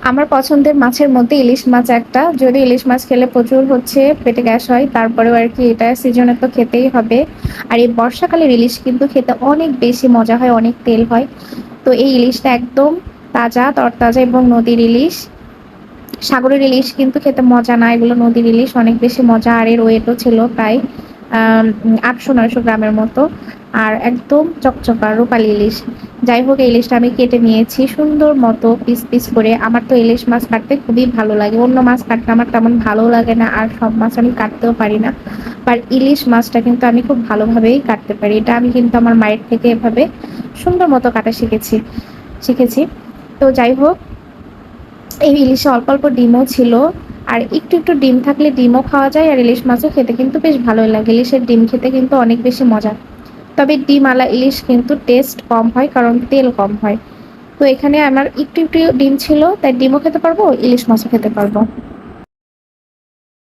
আমার পছন্দের মাছের মধ্যে ইলিশ মাছ একটা। যদি ইলিশ মাছ খেলে প্রচুর হচ্ছে পেটে গ্যাস হয়, তারপরেও আর কি এটা সিজনে তো খেতেই হবে। আর এই বর্ষাকালের ইলিশ কিন্তু খেতে অনেক বেশি মজা হয়, অনেক তেল হয়। তো এই ইলিশটা একদম তাজা, তরতাজা এবং নদীর ইলিশ। সাগরের ইলিশ কিন্তু খেতে মজা না, এগুলো নদীর ইলিশ অনেক বেশি মজা। আর এর ওয়েটও ছিল প্রায় 800-900 গ্রামের মতো। আর একদম চকচকা রূপালী ইলিশ। যাই হোক, এই ইলিশটা আমি কেটে নিয়েছি সুন্দর মতো পিস পিস করে। আমার তো ইলিশ মাছ কাটতে খুবই ভালো লাগে, অন্য মাছ কাটতে আমার তেমন ভালো লাগে না, আর সব মাছ আমি কাটতেও পারি না। বাট ইলিশ মাছটা কিন্তু আমি খুব ভালোভাবেই কাটতে পারি। এটা আমি কিন্তু আমার মায়ের থেকে এভাবে সুন্দর মতো কাটা শিখেছি। তো যাই হোক, এই ইলিশে অল্প অল্প ডিমও ছিল। আর একটু একটু ডিম থাকলে ডিমও খাওয়া যায়, আর ইলিশ মাছও খেতে কিন্তু বেশ ভালোই লাগে। ইলিশের ডিম খেতে কিন্তু অনেক বেশি মজা। তবে ডিম আলা ইলিশ কিন্তু টেস্ট কম হয়, কারণ তেল কম হয়। তো এখানে আমার একটু একটু ডিম ছিল, তাই ডিমও খেতে পারবো, ইলিশ মাছও খেতে পারবো।